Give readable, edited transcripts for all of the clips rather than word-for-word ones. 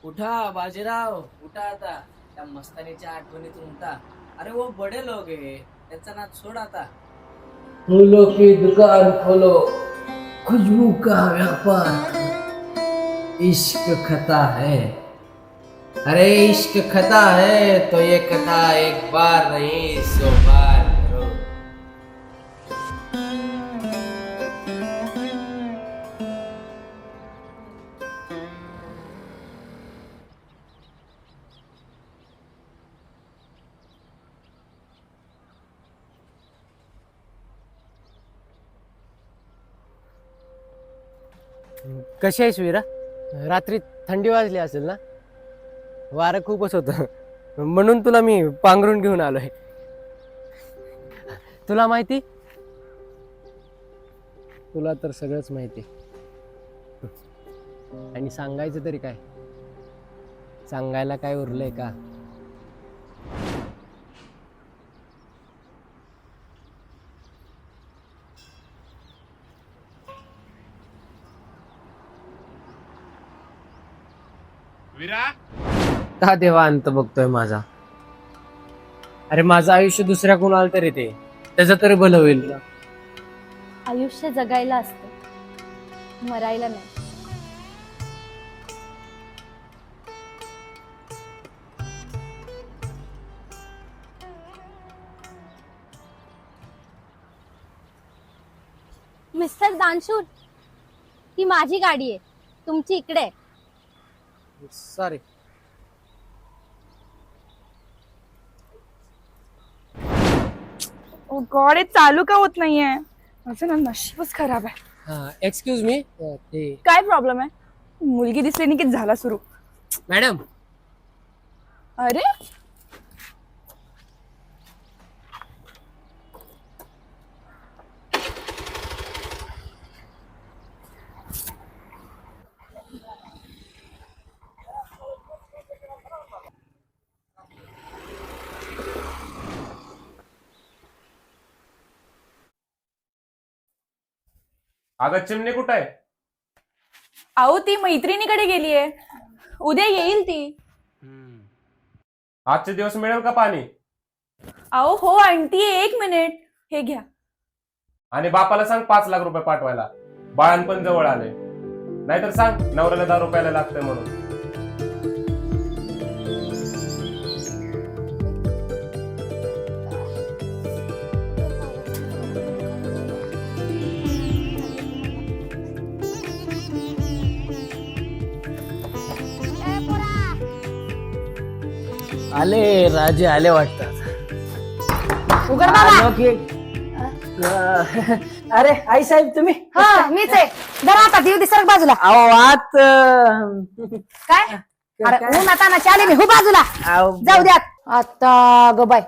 उठा बाजीराव, उठा आता. त्या मस्तानीच्या आठवणीतून उठा. अरे वो बड़े लोग है, त्यांचा नाद सोड आता. फूलों की दुकान खोलो, खुशबू का व्यापार. इश्क खता है. अरे इश्क खता है तो ये कथा एक बार नहीं 100 बार करो. कशी आहेस वीरा? रात्री थंडी वाजली असेल ना? वारं खूपच होतं म्हणून तुला मी पांघरून घेऊन आलोय. तुला माहिती, तुला तर सगळंच माहिती आणि सांगायचं तरी काय? सांगायला काय उरलंय का? विरा, का देवा अंत बघतोय माझा? अरे माझं आयुष्य दुसऱ्या कोणाला तरी ते त्याचं तरी भलं होईल. आयुष्य जगायला असतं, मरायला नाही. मिस्टर दानशूर, ही माझी गाडी आहे, तुमची इकडे आहे. सॉरी. ओ गॉड, हे चालू का होत नाहीये? माझं ना नशीबच खराब आहे. हा, एक्सक्यूज मी. ते काय प्रॉब्लेम आहे? मुलगी दिसली नाही की झाला सुरू. मॅडम, अरे अगं चिमणी कुठं आहे? अहो, ती मैत्रिणीकडे गेलीये, उद्या येईल ती. आजचे दिवस मिळेल का पाणी? अहो हो आंटी, एक मिनिट, हे घ्या. आणि बापाला सांग 5 लाख रुपये पाठवायला. बाळणपण जवळ आले. नाहीतर सांग नवऱ्याला 10 रुपयाला लागतंय म्हणून. आले राजे आले वाटतात. उघड बाबा. आलो की. अरे आई साहेब तुम्ही? हा, मीच आहे. जरा आता देऊ दे, सरक बाजूला. अहो आत काय? अरे ऊन आता ना चाले मी, हो बाजूला. जाऊ द्या आता ग बाय.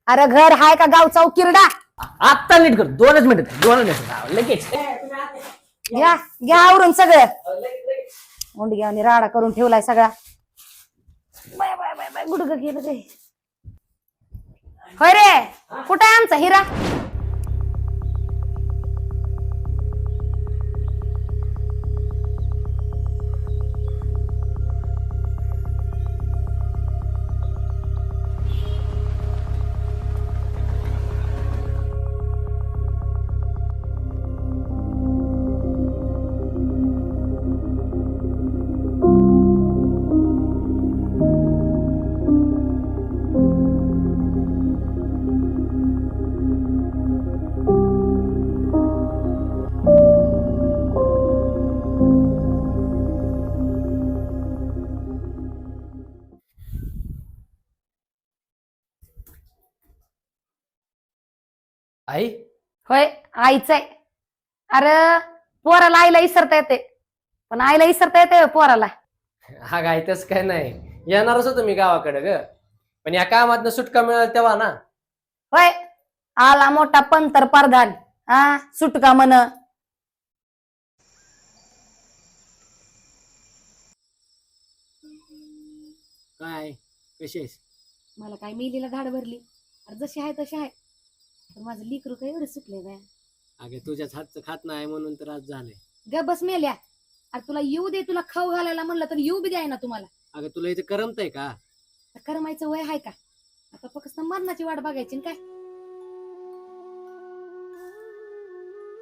अरे घर हाय का गावचा किरडा? आत्ता नीट कर. 2 मिनिट लगेच. घ्या घ्या आवरून सगळं. मुंडग्याने राडा करून ठेवलाय सगळा. बाय बाय बाय बाय, गुडघं गेलं रे. होय रे, कुठं आहे आमचा हिरा? आई, होय, आईच आहे. अरे पोराला आईला इसरता येते, पण आईला इसरता येते पोराला? हा गायतच काय नाही. येणारच होतो मी गावाकडे ग, पण या कामातनं सुटका मिळाल तेव्हा ना. होय, आला मोठा पंतर प्रधान, हा सुटका म्हण. काय, कशी आहेस? मला काय मेलीला धाड भरली. अरे जशी आहे तशी आहे, पण माझं लिकरू काय एवढं सुटलंय बाय. अगे तुझ्याच हातचं खात नाही म्हणून तर आज झालंय. ग बस मेल्या. अरे तुला येऊ दे, तुला खाऊ घालायला म्हणलं तर येऊ बी द्याय ना तुम्हाला. अगं तुला इथे करमतंय का? करमायचं वय आहे का? आता फक्त मरणाची वाट बघायची न काय.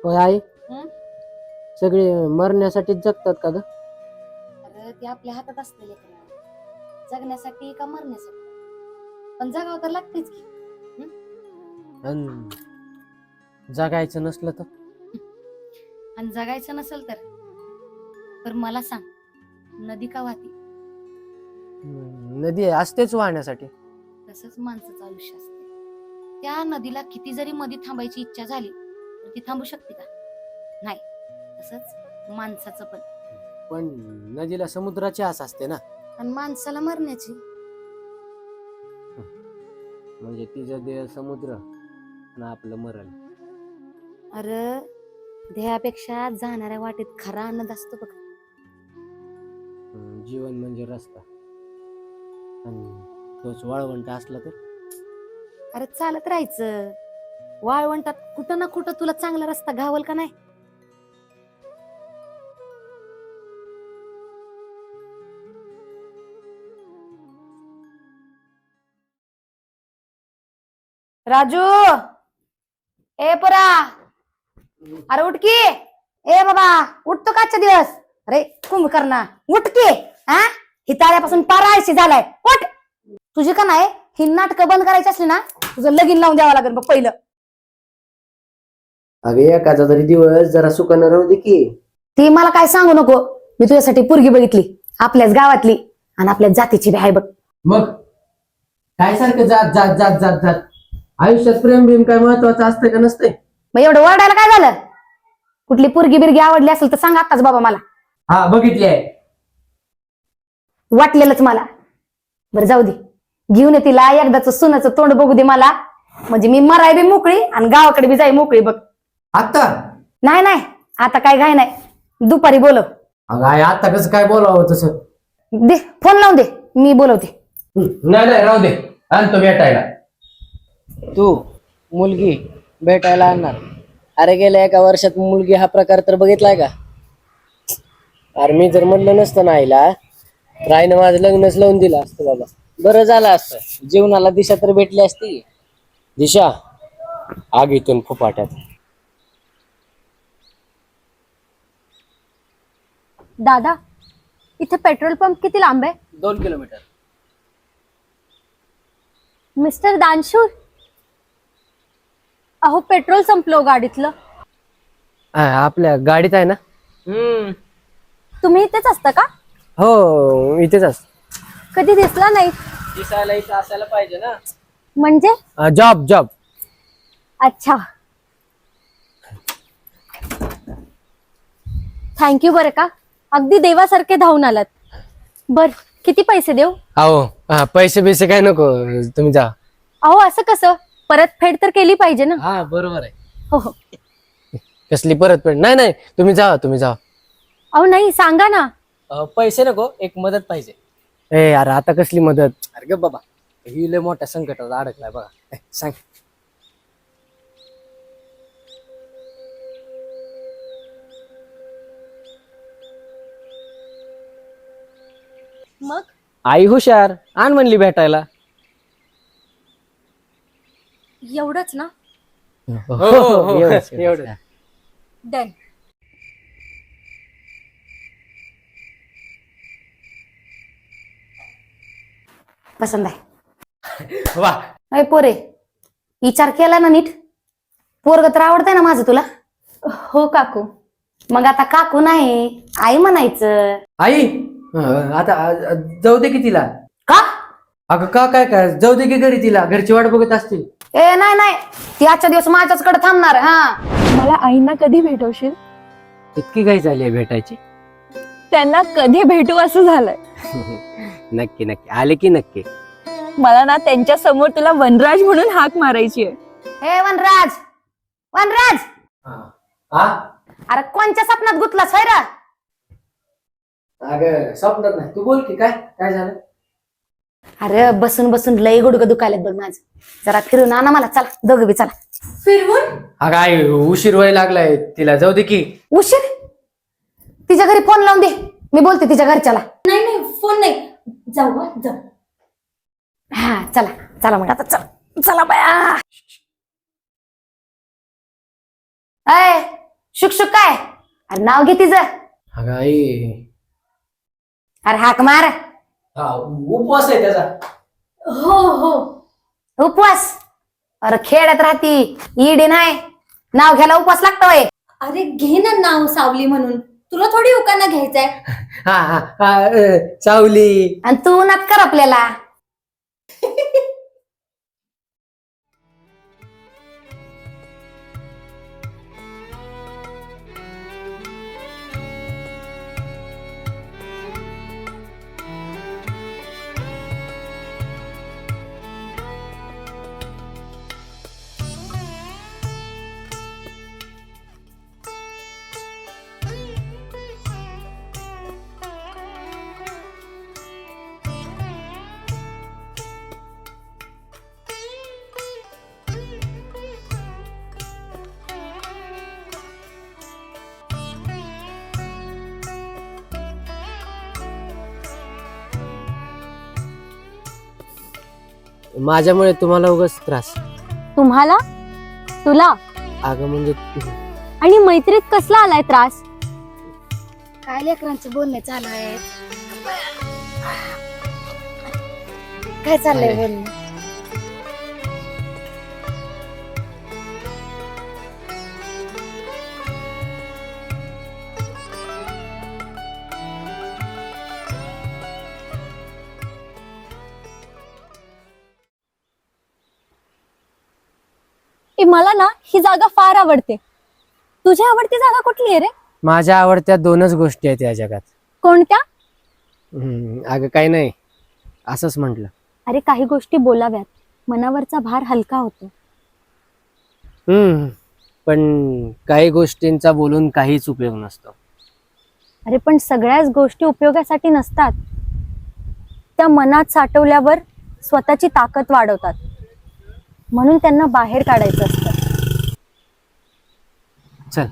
होय आई, हं? सगळे मरण्यासाठीच जगतात का ग? अरे ते आपल्या हातात असतं लेकरं. जगण्यासाठी का मरण्यासाठी, पण जगावं तर लागतेच की. आणि जगायचं नसलं तर? आणि जगायचं नसेल तर मला सांग, नदी का वाहते? नदी असतेच वाहण्यासाठी. तसंच माणसाचं आयुष्य असते. त्या नदीला किती जरी मध्ये थांबायची इच्छा झाली तर ती थांबू शकते का? नाही. तसंच माणसाचं पण. पण नदीला समुद्राची आस असते ना. आणि माणसाला मरण्याची. म्हणजे तिचं देह समुद्र आणि आपलं मरण. अरे ध्येयापेक्षा जाणाऱ्या वाटेत खरा आनंद असतो बघ. जीवन म्हणजे रस्ता, आणि तोच वाळवंट असला तर? अरे चालत राहायचं. वाळवंटात कुठं ना कुठं तुला चांगला रस्ता घावल का नाही? राजू, ए पोरा, अरे उठ की. ए बाबा, उठतो का आजचा दिवस? अरे कुंभकर्णा, उठ की. हा, हिताळ्यापासून पार आळशी झालाय. उठ. तुझी का नाही ही नाटकं बंद करायची असली ना, तुझं लगीन लावून द्यावं लागेल बघ पहिलं. अगे एखादा तरी दिवस जरा सुखानं राहू दे की. ती मला काय सांगू नको. मी तुझ्यासाठी पोरगी बघितली, आपल्याच गावातली आणि आपल्याच जातीची बी आहे बघ. मग काय सारखं जात जात जात जात जात? आयुष्यात प्रेम बिम काय महत्वाचं असतंय का नसतंय? मग एवढं वरडायला काय झालं? कुठली पोरगी बिरगी आवडली असेल तर सांग आताच बाबा मला. हा बघितली आहे. वाटलेलंच मला. बरं जाऊ दे, घेऊन ये तिला. एकदाच सुनाचं तोंड बघू दे मला, म्हणजे मी मराय बी मोकळी आणि गावाकडे बी जाई मोकळी बघ. आता? नाही नाही, आता काय घाय नाही. दुपारी बोलव. अगं आई, आता कसं काय बोलावं तसं? दे फोन लावून दे, मी बोलवते. नाही नाही, राहू दे, आणतो भेटायला. तू मुलगी भेटायला आणणार? अरे गेल्या एका वर्षात मुलगी हा प्रकार तर बघितलाय का? अरे मी जर म्हणलं नसतं ना आईला, तर आईनं माझं लग्नच लावून दिलं असतं बाबा. बरं झालं असतं, जीवनाला दिशा तर भेटली असती. दिशा आगीतून फुफाट्यात. दादा, इथे पेट्रोल पंप किती लांब आहे? 2 किलोमीटर. मिस्टर दानशूर, अहो पेट्रोल संपलो गाडीतलं. आपल्या गाडीत आहे ना? तुम्ही इथेच असता का? हो, इथेच असत. कधी दिसला नाही. दिसायला इथं असायला पाहिजे ना. म्हणजे? Job job. अच्छा, थँक्यू. बरं का, अगदी देवासारखे धावून आलात. बर, किती पैसे देऊ? अहो पैसे बिसे काय नको, तुम्ही जा. अहो असं कसं, परत फेड तर केली पाहिजे ना. हा बरोबर आहे. हो हो. कसली परतफेड? नाही नाही, तुम्ही जा तुम्ही जा. अहो नाही, सांगा ना. पैसे नको, एक मदत पाहिजे. ए यार, आता कसली मदत? अरे ग बाबा, ही लय मोठ्या संकटात अडकलाय बघा. सांग. मग आई हुशार, आण म्हणली भेटायला. एवढंच ना? एवढं. डन. पसंत आहे. वा. अय पोरे, विचार केला ना नीट? पोरग तर आवडतंय ना माझं तुला? हो काकू. मग आता काकू नाही, आई म्हणायचं. आई, आता जाऊ दे की तिला. का? अगं का काय काय, जाऊ दे की घरी, तिला घरची वाट बघत असतील. ए नाही नाही, ती आजच्या दिवस माझ्याचकडे थांबणार. हा, मला आईंना कधी भेटवशील? इतकी काही झाली आहे भेटायची? त्यांना कधी भेटू असं झालंय. नक्की नक्की, आले की नक्की. मला ना त्यांच्या समोर तुला वनराज म्हणून हाक मारायची आहे. हे वनराज, वनराज, हा? अरे कोणच्या स्वप्नात गुतलास होय रे? अगं स्वप्नात नाही, तू बोल की, काय काय झालं? अरे बसून बसून लई गुडघं दुखायलेत बघ माझं. जरा फिरून आणा मला, चला दोघं बी चला. फिरवून? अगं आई, उशीर व्हायला लागलाय, तिला जाऊ दे की. उशीर? तिच्या घरी फोन लावून दे, मी बोलते तिच्या घरच्याला. नाही नाही, फोन नाही. जाऊ हं, जाऊ. हा चला चला मग आता चला चला बाया. अय शुक काय? अरे नाव घे तिचं. अगं आई, अरे हाक मार. हा उपवास आहे त्याचा. हो हो. उपवास? अरे खेड्यात राहती, इडी नाही, नाव घ्यायला उपवास लागतोय. अरे घे ना नाव सावली म्हणून, तुला थोडी उकाना घ्यायचंय. हा हा हा सावली. आणि तू नात कर आपल्याला. माझ्यामुळे तुम्हाला उगाच त्रास. तुम्हाला? तुला? अगं म्हणजे आणि मैत्रीत कसला आलाय त्रास? काय लेकरांचे बोलणे चालू आहेत? काय चाललंय बोलणं? मला ना ही जागा फार आवडते. तुझी आवडती जागा कुठली आहे रे? माझ्या आवडत्या दोनच गोष्टी आहेत या जगात. कोणत्या? अगं काही नाही, असंच म्हटलं. अरे काही गोष्टी बोलाव्यात, मनावरचा भार हलका होतो. पण काही गोष्टींचा बोलून काहीच उपयोग नसतो. अरे पण सगळ्याच गोष्टी उपयोगासाठी नसतात, त्या मनात साठवल्यावर स्वतःची ताकद वाढवतात, म्हणून त्यांना बाहेर काढायचं असतं. चल.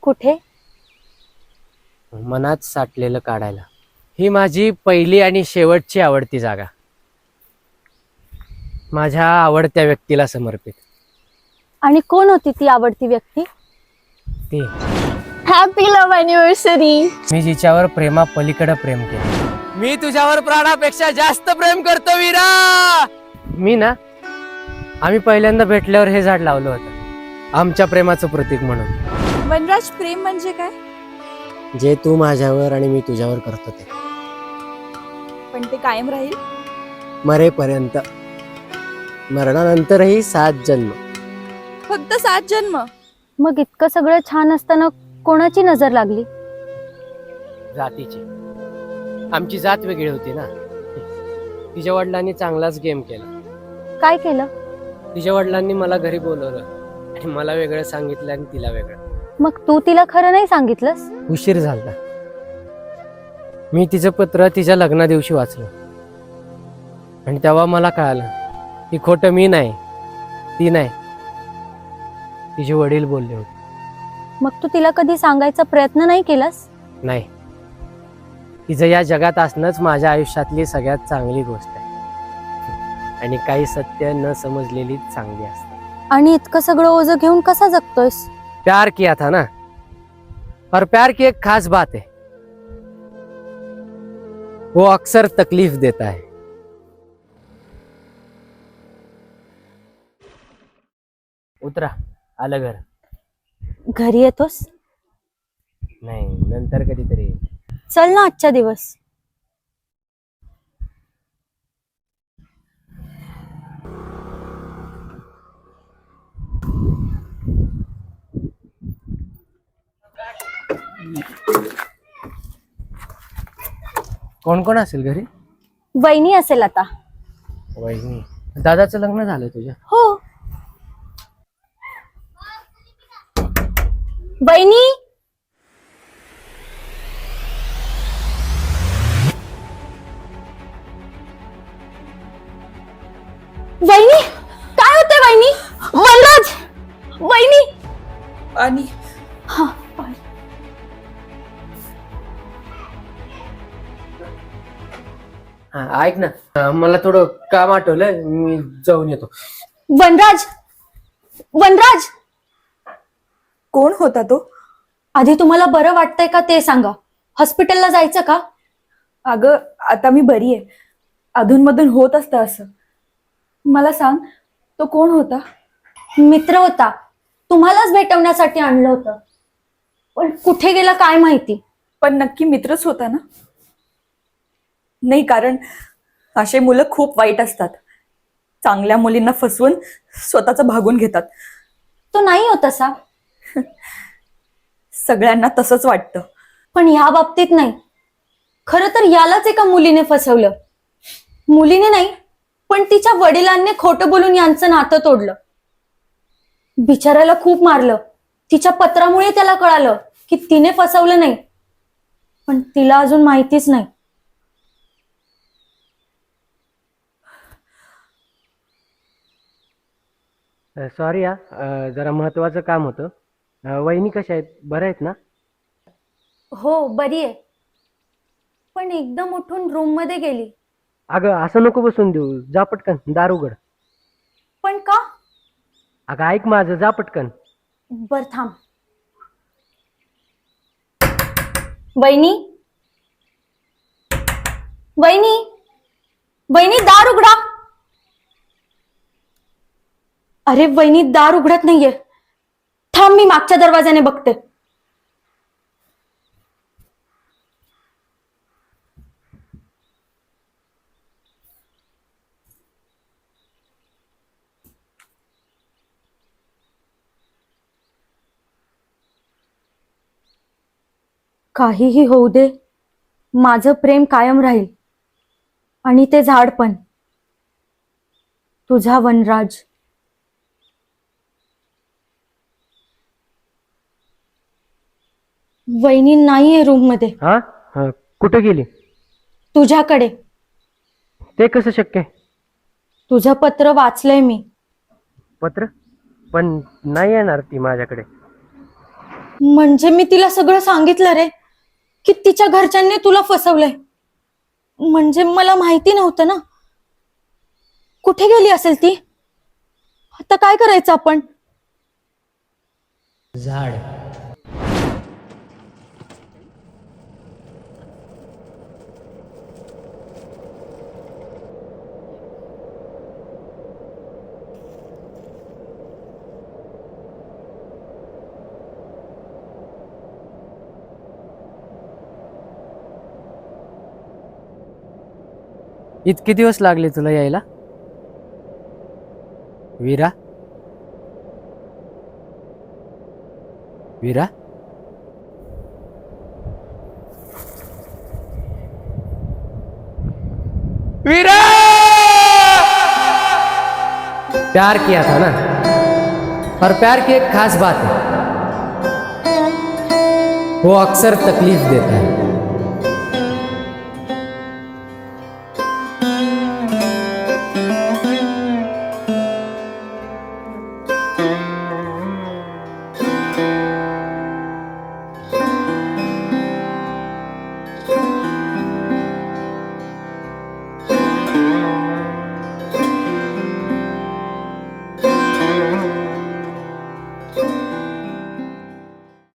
कुठे? मनात साठलेलं काढायला. ही माझी पहिली आणि शेवटची आवडती जागा, माझ्या आवडत्या व्यक्तीला समर्पित. आणि कोण होती ती आवडती व्यक्ती? ती हॅपी लव्ह अॅनिव्हर्सरी. मी जिच्यावर प्रेमा पलीकडे प्रेम केलं. मी तुझ्यावर प्राणापेक्षा जास्त प्रेम करतो वीरा. मी ना, आम्ही पहिल्यांदा भेटल्यावर हे झाड लावलं होतं आमच्या प्रेमाचं प्रतीक म्हणून. वनराज, प्रेम म्हणजे काय? जे तू माझ्यावर आणि मी तुझ्यावर करतो ते. पण ते कायम राहील? मरेपर्यंत. मरणानंतरही 7 जन्म. फक्त 7 जन्म? मग इतकं सगळं छान असताना कोणाची नजर लागली? जातीची. आमची जात वेगळी होती ना. तिच्या वडिलांनी चांगलाच गेम केला. काय केलं? तिच्या वडिलांनी मला घरी बोलवलं आणि मला वेगळं सांगितलं आणि तिला वेगळं. मग तू तिला खरं नाही सांगितलंस? उशीर झाला. मी तिचं पत्र तिच्या लग्ना दिवशी वाचलं आणि तेव्हा मला कळालं की खोटं मी नाही, ती नाही, तिचे वडील बोलले होते. मग तू तिला कधी सांगायचा प्रयत्न नाही केलास? नाही, तिचं या जगात असणंच माझ्या आयुष्यातली सगळ्यात चांगली गोष्ट आहे. आणि काही सत्य न समजलेली चांगली असते. आणि इतकं सगळं ओझं घेऊन कसा जगतोयस? प्यार किया था ना, और प्यार की एक खास बात है, वो अक्सर तकलीफ देता है. उतरा, आलं घर. घरी येतोस? नाही, नंतर कधीतरी. चल ना आजच्या दिवस. कोण कोण असेल घरी? वहिनी असेल आता. वहिनी. दादाचं लग्न झालं तुझ्या? हो. वहिनी, वहिनी, काय होतंय वहिनी? वनराज, वहिनी. आणि ऐक ना, मला थोडं काम आठवलं, मी जाऊन येतो. वनराज, वनराज, कोण होता तो? आधी तुम्हाला बरं वाटतंय का ते सांगा. हॉस्पिटलला जायचं का? अगं आता मी बरी आहे. अधूनमधून होत असतं असं. मला सांग, तो कोण होता? मित्र होता, तुम्हालाच भेटवण्यासाठी आणलं होतं, पण कुठे गेला काय माहिती. पण नक्की मित्रच होता ना? नाही, कारण असे मुलं खूप वाईट असतात. चांगल्या मुलींना फसवून स्वतःचं भागून घेतात. तो नाही होत असा. सगळ्यांना तसंच वाटतं. पण ह्या बाबतीत नाही. खरं तर यालाच एका मुलीने फसवलं. मुलीने नाही, पण तिच्या वडिलांनी खोटं बोलून यांचं नातं तोडलं. बिचाराला खूप मारलं. तिच्या पत्रामुळे त्याला कळालं की तिने फसवलं नाही, पण तिला अजून माहितीच नाही. सॉरी हा, जरा महत्वाचं काम होतं. वहिनी कशा आहेत, बरं आहेत ना? हो, बरी आहे, पण एकदम उठून रूम मध्ये गेली. अगं असं नको बसून देऊ, जा पटकन दार उघड. पण का? अगं ऐक माझं, जा पटकन. बर थांब. वहिनी, वहिनी, वहिनी, दार उघडा. अरे वहिनी, दार उघडत नाहीये. थांब, मी मागच्या दरवाजाने बघते. काहीही होऊ दे, माझं प्रेम कायम राहील, आणि ते झाड पण. तुझा वनराज. वहिनी नाहीये रूम मध्ये. हा, कुठे गेली? तुझ्याकडे. ते कसं शक्य आहे? तुझं पत्र वाचलंय मी. पत्र? पण नाही येणार ती माझ्याकडे. म्हणजे मी तिला सगळं सांगितलं रे, की तिच्या घरच्यांनी तुला फसवलंय. म्हणजे मला माहिती नव्हतं ना. कुठे गेली असेल ती? आता काय करायचं आपण? झाड. इतके दिवस लागले तुला यायला, वीरा? वीरा, वीरा! प्यार किया था ना, और प्यार की एक खास बात है, वो अक्सर तकलीफ देता है.